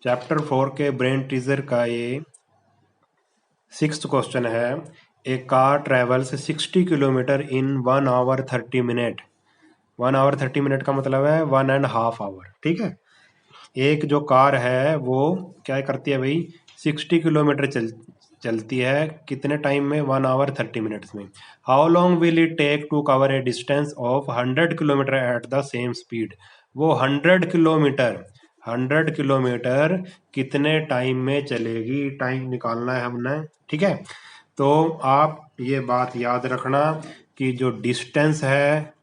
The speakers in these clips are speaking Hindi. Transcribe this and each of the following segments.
चैप्टर 4 के ब्रेन टीजर का ये 6th क्वेश्चन है। A car travels 60 kilometre in 1 hour 30 minute. 1 hour 30 minute का मतलब है 1.5 आवर। ठीक है, एक जो कार है वो क्या करती है भाई, 60 किलोमीटर चलती है कितने टाइम में, 1 आवर 30 मिनट्स में। How long will it take to cover a distance of 100 kilometre at the same speed. वो 100 किलोमीटर कितने टाइम में चलेगी, टाइम निकालना है हमने। ठीक है, तो आप ये बात याद रखना कि जो डिस्टेंस है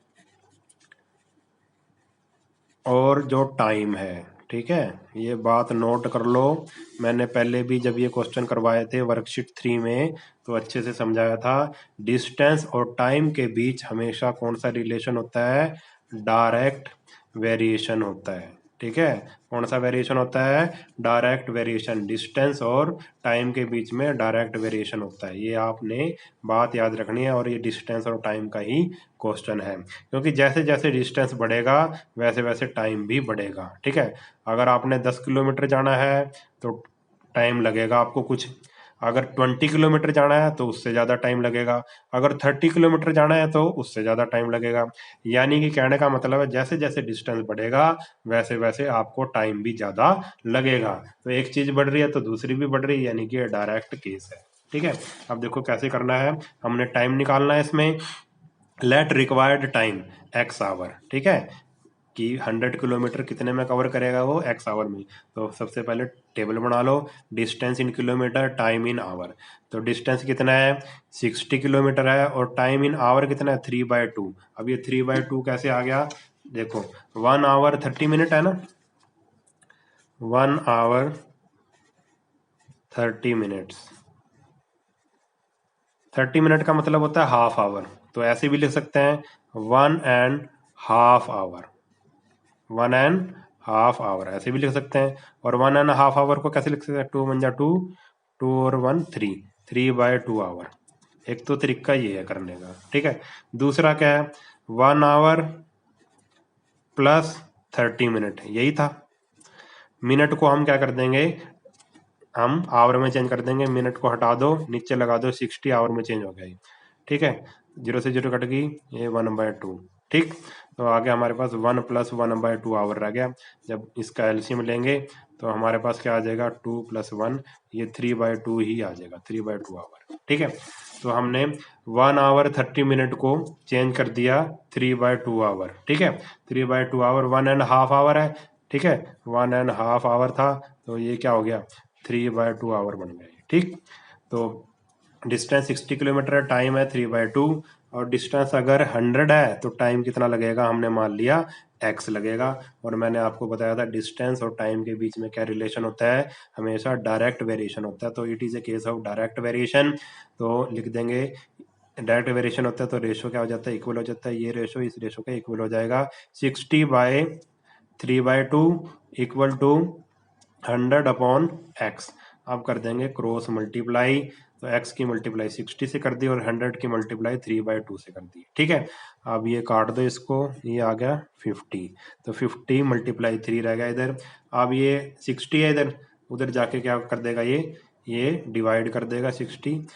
और जो टाइम है, ठीक है, ये बात नोट कर लो। मैंने पहले भी जब ये क्वेश्चन करवाए थे वर्कशीट 3 में तो अच्छे से समझाया था। डिस्टेंस और टाइम के बीच हमेशा कौन सा रिलेशन होता है, डायरेक्ट वेरिएशन होता है। ठीक है, कौन सा वेरिएशन होता है, डायरेक्ट वेरिएशन। डिस्टेंस और टाइम के बीच में डायरेक्ट वेरिएशन होता है, ये आपने बात याद रखनी है। और ये डिस्टेंस और टाइम का ही क्वेश्चन है, क्योंकि जैसे जैसे डिस्टेंस बढ़ेगा वैसे वैसे टाइम भी बढ़ेगा। ठीक है, अगर आपने 10 किलोमीटर जाना है तो टाइम लगेगा आपको कुछ, अगर 20 किलोमीटर जाना है तो उससे ज़्यादा टाइम लगेगा, अगर 30 किलोमीटर जाना है तो उससे ज़्यादा टाइम लगेगा। यानी कि कहने का मतलब है जैसे जैसे डिस्टेंस बढ़ेगा वैसे वैसे आपको टाइम भी ज़्यादा लगेगा। तो एक चीज़ बढ़ रही है तो दूसरी भी बढ़ रही है, यानी कि डायरेक्ट केस है। ठीक है, अब देखो कैसे करना है, हमने टाइम निकालना है इसमें। Let required time x hour. ठीक है, कि 100 किलोमीटर कितने में कवर करेगा वो, एक्स आवर में। तो सबसे पहले टेबल बना लो, distance in kilometre, time in hour. तो डिस्टेंस कितना है, 60 किलोमीटर है, और टाइम इन आवर कितना है, 3/2। अब ये 3/2 कैसे आ गया, देखो 1 आवर 30 मिनट है ना, 1 आवर 30 मिनट्स। 30 मिनट का मतलब होता है हाफ आवर, तो ऐसे भी लिख सकते हैं 1.5 आवर। 1.5 आवर ऐसे भी लिख सकते हैं। और 1.5 आवर को कैसे लिख सकते हैं, 2 × 2, 2 और 1 3, 3/2 आवर। एक तो तरीका ये है करने का। ठीक है, दूसरा क्या है, 1 आवर प्लस 30 मिनट, यही था। मिनट को हम क्या कर देंगे, हम आवर में चेंज कर देंगे, मिनट को हटा दो नीचे लगा दो 60, आवर में चेंज हो गया ये। ठीक है, 0 से 0 कट गई, ये 1/2। ठीक, तो आगे हमारे पास 1 + 1/2 आवर रह गया। जब इसका एलसीएम लेंगे तो हमारे पास क्या आ जाएगा, 2 + 1, ये 3/2 ही आ जाएगा, 3/2 आवर। ठीक है, तो हमने 1 आवर 30 मिनट को चेंज कर दिया 3/2 आवर। ठीक है, 3/2 आवर 1.5 आवर है। ठीक है, 1.5 आवर था, तो ये क्या हो गया, 3/2 आवर बन गया। ठीक, तो डिस्टेंस 60 किलोमीटर है, टाइम है 3/2, और डिस्टेंस अगर 100 है तो टाइम कितना लगेगा, हमने मान लिया x लगेगा। और मैंने आपको बताया था डिस्टेंस और टाइम के बीच में क्या रिलेशन होता है, हमेशा डायरेक्ट वेरिएशन होता है। तो it is a case of direct variation, तो लिख देंगे डायरेक्ट वेरिएशन होता है तो रेशो क्या हो जाता है, इक्वल हो जाता है। ये रेशो इस रेशो का इक्वल हो जाएगा, 60/3/2 इक्वल टू 100/x। अब कर देंगे क्रॉस मल्टीप्लाई, तो x की मल्टीप्लाई 60 से कर दी और 100 की मल्टीप्लाई 3/2 से कर दी। ठीक है, अब ये काट दो इसको, ये आ गया 50, तो 50 × 3 रह गया इधर। अब ये 60 है इधर, उधर जाके क्या कर देगा, ये डिवाइड कर देगा 60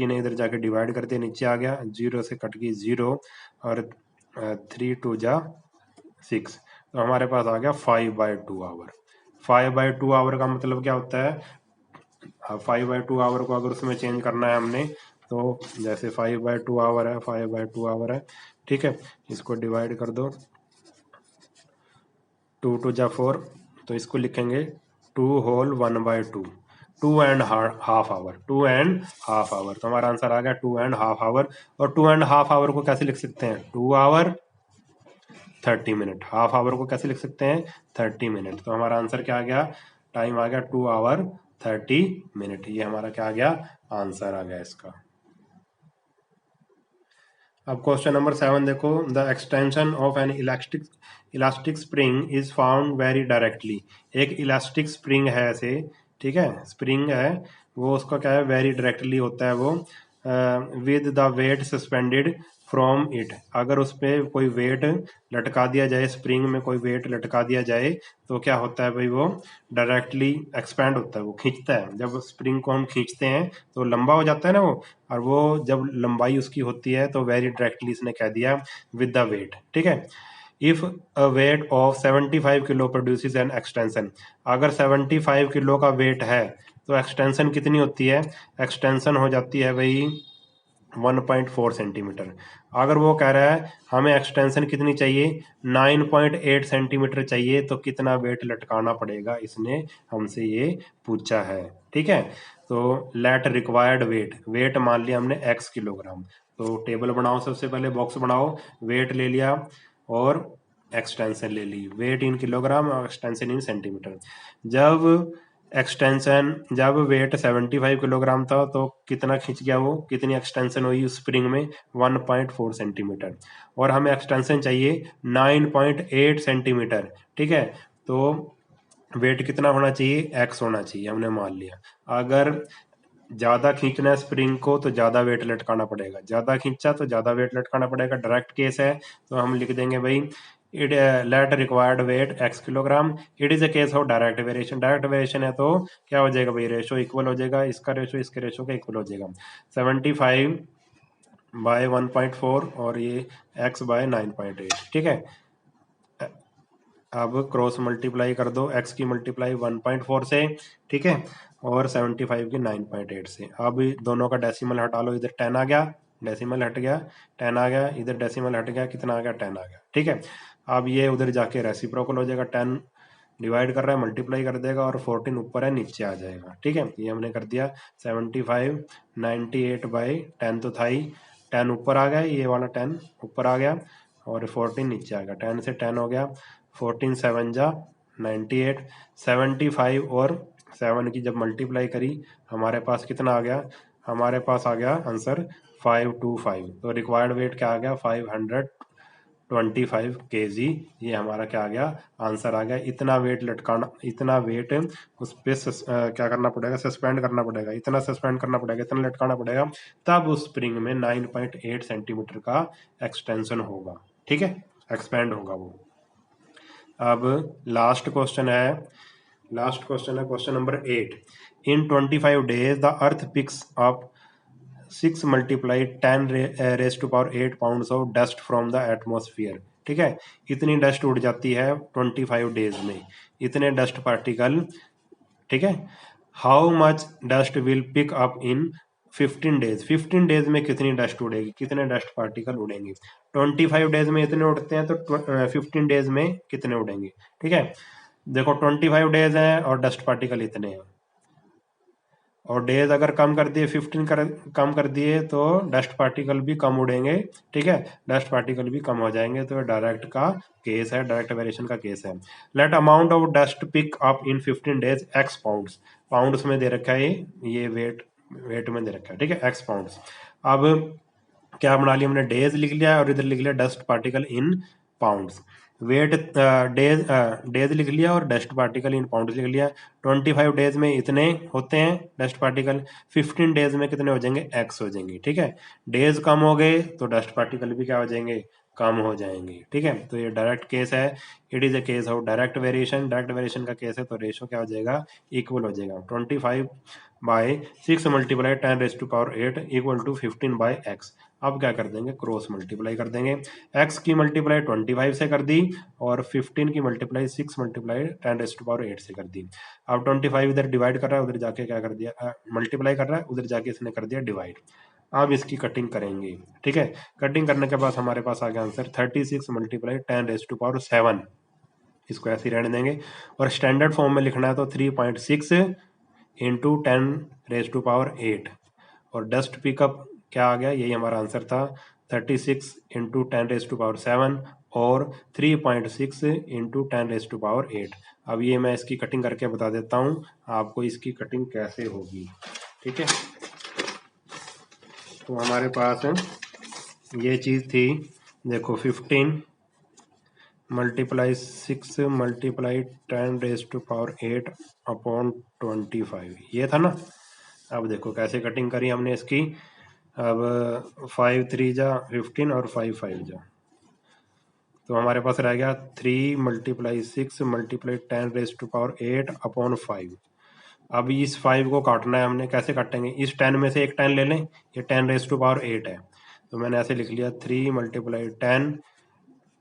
ने इधर जाके डिवाइड कर दिया, नीचे आ गया, 0 से कट गई 0, और 3 × 2 = 6, तो हमारे पास आ गया 5/2 आवर। 5/2 आवर का मतलब क्या होता है, 5/2 आवर को अगर उसमें चेंज करना है हमने, तो जैसे 5/2 आवर है, 5/2 आवर है। ठीक है, इसको डिवाइड कर दो, 2 × 2 = 4, तो इसको लिखेंगे 2 होल 1/2, 2.5 आवर, 2.5 आवर। तो हमारा आंसर आ गया 2.5 आवर। और 2.5 आवर को कैसे लिख सकते हैं, 2 आवर 30 मिनट। हाफ आवर को कैसे लिख सकते हैं, 30 मिनट। तो हमारा आंसर क्या आ गया, टाइम आ गया 2 आवर 30 मिनट। ये हमारा क्या आ गया, आंसर आ गया इसका। अब क्वेश्चन नंबर 7 देखो, the extension of N elastic spring is found very directly. एक इलास्टिक स्प्रिंग है ऐसे, ठीक है, स्प्रिंग है वो, उसका क्या है, वेरी डायरेक्टली होता है वो, with the weight suspended from it, अगर उस पर कोई वेट लटका दिया जाए, स्प्रिंग में कोई वेट लटका दिया जाए तो क्या होता है भाई, वो डायरेक्टली एक्सपैंड होता है, वो खींचता है। जब स्प्रिंग को हम खींचते हैं तो लंबा हो जाता है ना वो, और वो जब लंबाई उसकी होती है तो वेरी डायरेक्टली इसने कह दिया विद द वेट, ठीक है। If a weight of 75 kilo produces an extension, अगर 75 किलो का वेट है तो एक्सटेंशन कितनी होती है, एक्सटेंशन हो जाती है भाई 1.4 सेंटीमीटर। अगर वो कह रहा है हमें एक्सटेंशन कितनी चाहिए, 9.8 सेंटीमीटर चाहिए, तो कितना वेट लटकाना पड़ेगा, इसने हमसे ये पूछा है, ठीक है। तो लेट रिक्वायर्ड वेट, वेट मान लिया हमने x किलोग्राम, तो टेबल बनाओ, सबसे पहले बॉक्स बनाओ, वेट ले लिया और एक्सटेंशन ले ली, वेट इन किलोग्राम और एक्सटेंशन इन सेंटीमीटर। जब वेट 75 किलोग्राम था तो कितना खींच गया वो, कितनी एक्सटेंशन हुई उस स्प्रिंग में, 1.4 सेंटीमीटर, और हमें एक्सटेंशन चाहिए 9.8 सेंटीमीटर, ठीक है। तो वेट कितना होना चाहिए, x होना चाहिए, हमने मान लिया। अगर ज्यादा खींचना है स्प्रिंग को तो ज्यादा वेट लटकाना पड़ेगा, ज्यादा खींचा तो ज्यादा वेट लटकाना पड़ेगा, डायरेक्ट केस है। तो हम लिख देंगे भाई it let required weight x kilogram, it is a case of direct variation, direct variation है तो क्या हो जाएगा भाई, रेशो इक्वल हो जाएगा, इसका रेशो इसके रेशो का इक्वल हो जाएगा, 75 बाय 1.4 और ये x बाय 9.8, ठीक है। अब क्रॉस मल्टीप्लाई कर दो, x की मल्टीप्लाई 1.4 से, ठीक है, और 75 की 9.8 से। अब दोनों का डेसिमल हटा लो, इधर 10 आ गया, डेसिमल हट गया, 10 आ गया, इधर डेसिमल हट गया, कितना आ गया, 10 आ गया, ठीक है। अब ये उधर जाके रेसिप्रोकल हो जाएगा, 10 डिवाइड कर रहा है, मल्टीप्लाई कर देगा, और 14 ऊपर है, नीचे आ जाएगा, ठीक है। ये हमने कर दिया 75 98 बाई 10 तो था ही, 10 ऊपर आ गया, ये वाला 10 ऊपर आ गया, और 14 नीचे आ गया, 10 से 10 हो गया, 14 7 जा 98, 75 और 7 की जब मल्टीप्लाई करी हमारे पास कितना आ गया, हमारे पास आ गया आंसर 525, तो रिक्वायर्ड वेट क्या आ गया, 525 kg, ये हमारा क्या आ गया, आंसर आ गया। इतना वेट लटकाना, इतना वेट उस पे क्या करना पड़ेगा, सस्पेंड करना पड़ेगा, इतना सस्पेंड करना पड़ेगा, इतना लटकाना पड़ेगा, तब उस स्प्रिंग में 9.8 सेंटीमीटर का एक्सटेंशन होगा, ठीक है, एक्सपेंड होगा वो। अब लास्ट क्वेश्चन है question number 8। In 25 days the earth picks up 6 multiply 10 raise to power 8 pounds of dust from the atmosphere, ठीक है। इतनी डस्ट उड़ जाती है 25 डेज में, इतने डस्ट पार्टिकल, ठीक है। How much dust will pick up in 15 days, 15 days में कितनी डस्ट उड़ेगी, कितने डस्ट पार्टिकल उड़ेंगे, 25 डेज में इतने उड़ते हैं तो 15 डेज में कितने उड़ेंगे, ठीक है। देखो 25 डेज हैं और डस्ट पार्टिकल इतने हैं, और डेज अगर कम कर दिए, 15 कम कर दिए तो डस्ट पार्टिकल भी कम उड़ेंगे, ठीक है, डस्ट पार्टिकल भी कम हो जाएंगे, तो डायरेक्ट का केस है, डायरेक्ट वेरिएशन का केस है। Let amount of dust pick up in 15 days x pounds, pounds में दे रखा है, ये वेट में दे रखा है, ठीक है, x पाउंड्स। अब क्या बना लिया हमने, डेज लिख लिया और इधर लिख लिया dust particle in pounds, weight days लिख लिया और डस्ट पार्टिकल इन पाउंड्स लिख लिया। 25 डेज में इतने होते हैं डस्ट पार्टिकल, 15 डेज में कितने हो जाएंगे, एक्स हो जाएंगे, ठीक है। डेज कम हो गए तो डस्ट पार्टिकल भी क्या हो जाएंगे, कम हो जाएंगे, ठीक है। तो ये डायरेक्ट केस है, it is a case of direct variation, direct variation का केस है, तो रेशो क्या हो जाएगा, इक्वल हो जाएगा, 25 by 6 multiply 10 raise to power 8 equal to 15 by x. अब क्या कर देंगे, क्रॉस मल्टीप्लाई कर देंगे, x की मल्टीप्लाई 25 से कर दी और 15 की multiply 6 multiply 10 raise to power 8 से कर दी। अब 25 इधर डिवाइड कर रहा है, उधर जाके क्या कर दिया, मल्टीप्लाई कर रहा है, उधर जाके इसने कर दिया डिवाइड। अब इसकी कटिंग करेंगे, ठीक है। कटिंग करने के बाद हमारे पास आ गया answer 36 multiply 10 raise to power 7, इसको ऐसे ही रहने देंगे, और स्टैंडर्ड फॉर्म में लिखना है तो 3.6 इंटू 10 रेज टू पावर 8, और डस्ट पिकअप क्या आ गया, यही हमारा आंसर था, 36 इंटू 10 रेज टू पावर 7 और 3.6 इंटू 10 रेज टू पावर 8। अब ये मैं इसकी कटिंग करके बता देता हूँ आपको इसकी कटिंग कैसे होगी, ठीक है। तो हमारे पास ये चीज़ थी, देखो 15 multiply 6 multiply 10 raise to power 8 upon 25, ये था ना। अब देखो कैसे कटिंग करी हमने इसकी, अब 5 3 जा 15 और 5 5 जा, तो हमारे पास रह गया 3 × 6 × 10⁻8 अपॉन 5। अब इस 5 को काटना है हमने, कैसे काटेंगे, इस 10 में से एक 10 ले लें, ये 10⁻8 है, तो मैंने ऐसे लिख लिया 3 × 10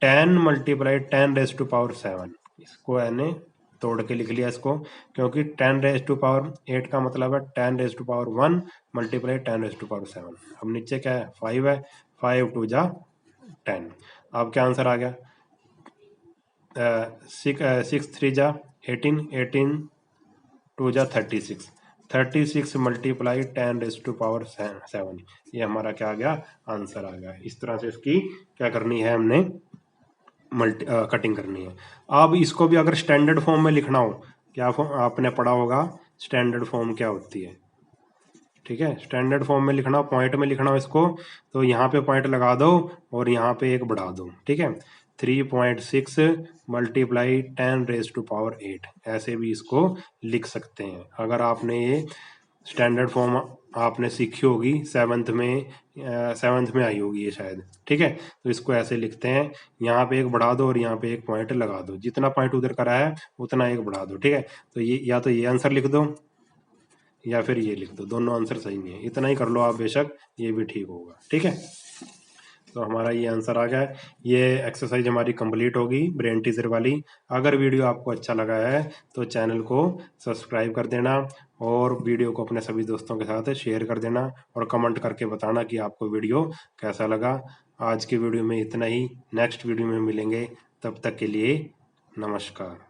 10 × 10⁻7। इसको मैंने तोड़ के लिख लिया इसको, क्योंकि 10⁻8 का मतलब है 10⁻1 × 10⁻7। अब नीचे क्या है, 5 है, 5 2 जा 10। अब क्या आंसर आ गया, 6 3 जा 18, 18 2 जा 36, 36 × 10⁻7। ये हमारा क्या आ गया, आंसर आ गया। इस तरह से इसकी क्या करनी है, हमने कटिंग करनी है। अब इसको भी अगर स्टैंडर्ड फॉर्म में लिखना हो, क्या फॉर्म आपने पढ़ा होगा, स्टैंडर्ड फॉर्म क्या होती है, ठीक है। स्टैंडर्ड फॉर्म में लिखना, पॉइंट में लिखना हो इसको, तो यहाँ पे पॉइंट लगा दो और यहाँ पे एक बढ़ा दो, ठीक है। 3.6 × 10⁻8 ऐसे भी इसको लिख सकते हैं। अगर आपने ये स्टैंडर्ड फॉर्म आपने सीखी होगी, सेवन्थ में आई होगी ये शायद, ठीक है। तो इसको ऐसे लिखते हैं, यहाँ पे एक बढ़ा दो और यहाँ पे एक पॉइंट लगा दो, जितना पॉइंट उधर करा है उतना एक बढ़ा दो, ठीक है। तो ये या तो ये आंसर लिख दो या फिर ये लिख दो, दोनों आंसर सही नहीं है, इतना ही कर लो आप, बेशक ये भी ठीक होगा, ठीक है। तो हमारा ये आंसर आ गया है। ये एक्सरसाइज हमारी कंप्लीट होगी ब्रेन टीजर वाली। अगर वीडियो आपको अच्छा लगा है तो चैनल को सब्सक्राइब कर देना और वीडियो को अपने सभी दोस्तों के साथ शेयर कर देना और कमेंट करके बताना कि आपको वीडियो कैसा लगा। आज की वीडियो में इतना ही, नेक्स्ट वीडियो में मिलेंगे, तब तक के लिए नमस्कार।